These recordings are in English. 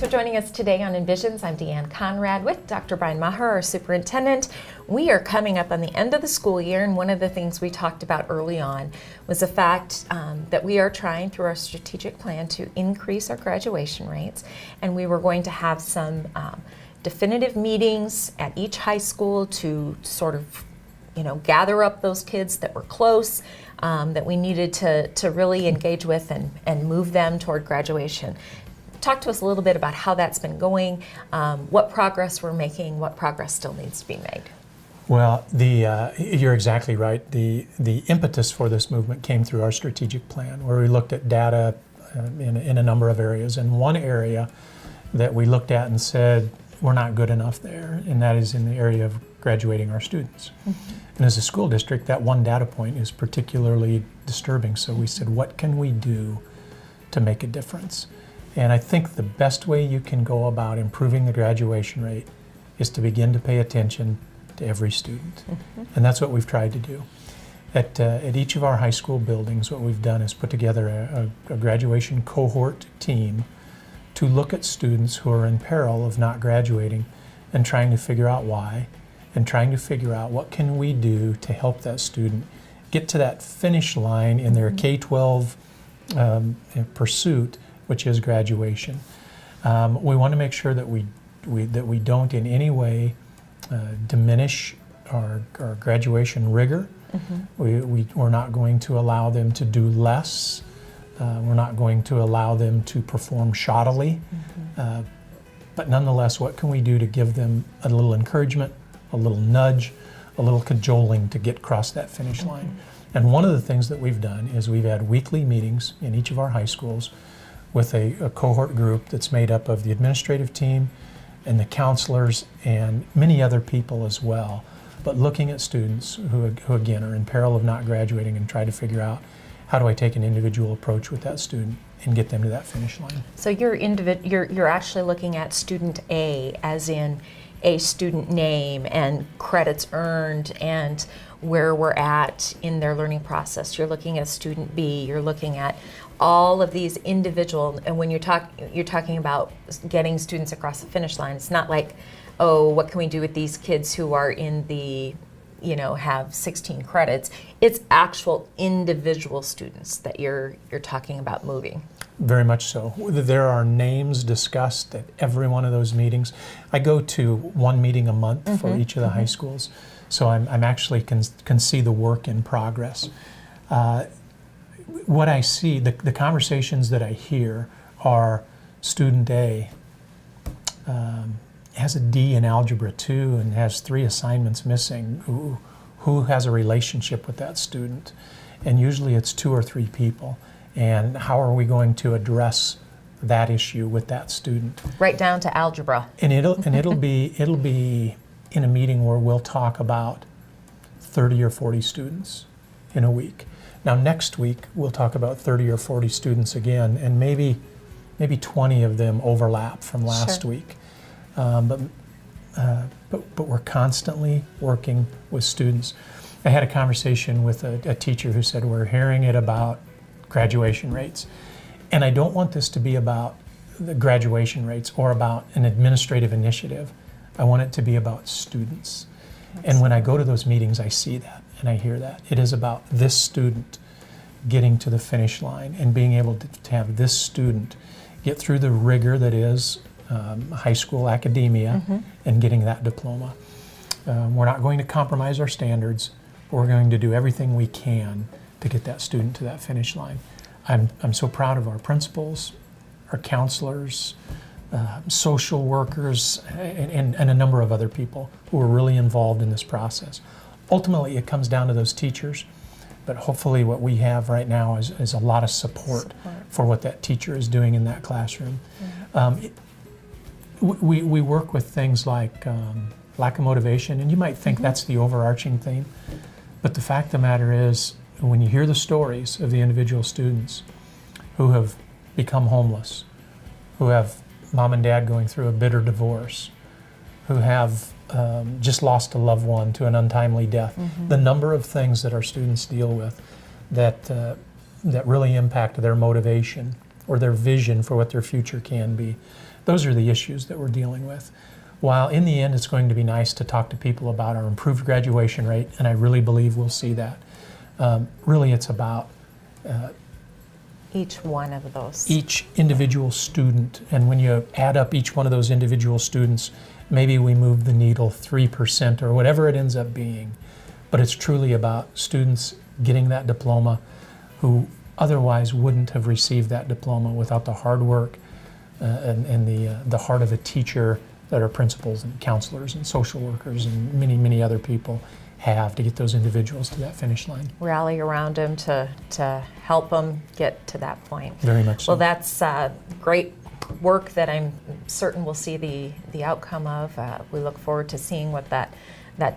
for joining us today on Envisions. I'm Deanne Conrad with Dr. Brian Maher, our superintendent. We are coming up on the end of the school year, and one of the things we talked about early on was the fact that we are trying through our strategic plan to increase our graduation rates, and we were going to have some definitive meetings at each high school to sort of gather up those kids that were close, that we needed to really engage with and move them toward graduation. Talk to us a little bit about how that's been going, what progress we're making, what progress still needs to be made. Well, you're exactly right. The impetus for this movement came through our strategic plan, where we looked at data in a number of areas. And one area that we looked at and said, we're not good enough there, and that is in the area of graduating our students. Mm-hmm. And as a school district, that one data point is particularly disturbing. So we said, what can we do to make a difference? And I think the best way you can go about improving the graduation rate is to begin to pay attention to every student. Mm-hmm. And that's what we've tried to do. At each of our high school buildings, what we've done is put together a graduation cohort team to look at students who are in peril of not graduating and trying to figure out why, and trying to figure out what can we do to help that student get to that finish line in their K-12 pursuit, which is graduation. We want to make sure that we don't in any way diminish our graduation rigor. Mm-hmm. We're not going to allow them to do less. We're not going to allow them to perform shoddily. Mm-hmm. But nonetheless, what can we do to give them a little encouragement, a little nudge, a little cajoling to get across that finish line? Mm-hmm. And one of the things that we've done is we've had weekly meetings in each of our high schools with a cohort group that's made up of the administrative team and the counselors and many other people as well, but looking at students who again are in peril of not graduating and try to figure out, how do I take an individual approach with that student and get them to that finish line? So you're actually looking at student A as in a student name and credits earned and where we're at in their learning process. You're looking at student B, you're looking at all of these individual, and when you're talking about getting students across the finish line, it's not like, oh, what can we do with these kids who are in the, have 16 credits. It's actual individual students that you're talking about moving. Very much so. There are names discussed at every one of those meetings. I go to one meeting a month mm-hmm. for each of the mm-hmm. high schools, so I'm actually can see the work in progress. What I see, the conversations that I hear are student A has a D in Algebra 2 and has 3 assignments missing. Who has a relationship with that student? And usually it's 2 or 3 people. And how are we going to address that issue with that student? Right down to algebra. And it'll be in a meeting where we'll talk about 30 or 40 students in a week. Now next week we'll talk about 30 or 40 students again, and maybe 20 of them overlap from last Sure. week. But we're constantly working with students. I had a conversation with a teacher who said, we're hearing it about graduation rates. And I don't want this to be about the graduation rates or about an administrative initiative. I want it to be about students. And when I go to those meetings, I see that and I hear that. It is about this student getting to the finish line and being able to have this student get through the rigor that is high school academia mm-hmm. and getting that diploma. We're not going to compromise our standards. We're going to do everything we can to get that student to that finish line. I'm so proud of our principals, our counselors, social workers, and a number of other people who are really involved in this process. Ultimately, it comes down to those teachers, but hopefully what we have right now is a lot of support for what that teacher is doing in that classroom. Mm-hmm. We work with things like lack of motivation, and you might think mm-hmm. that's the overarching theme, but the fact of the matter is, when you hear the stories of the individual students who have become homeless, who have mom and dad going through a bitter divorce, who have just lost a loved one to an untimely death, mm-hmm. the number of things that our students deal with that really impact their motivation or their vision for what their future can be. Those are the issues that we're dealing with. While in the end, it's going to be nice to talk to people about our improved graduation rate, and I really believe we'll see that. Really, it's about Each one of those. each individual student, and when you add up each one of those individual students, maybe we move the needle 3% or whatever it ends up being. But it's truly about students getting that diploma who otherwise wouldn't have received that diploma without the hard work and the heart of a teacher that our principals and counselors and social workers and many, many other people have to get those individuals to that finish line. Rally around them to help them get to that point. Very much so. Well, that's great work that I'm certain we'll see the outcome of. We look forward to seeing what that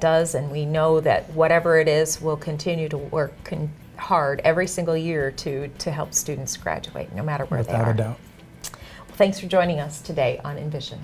does, and we know that whatever it is, we'll continue to work hard every single year to help students graduate, no matter where they are. Without a doubt. Well, thanks for joining us today on Envision.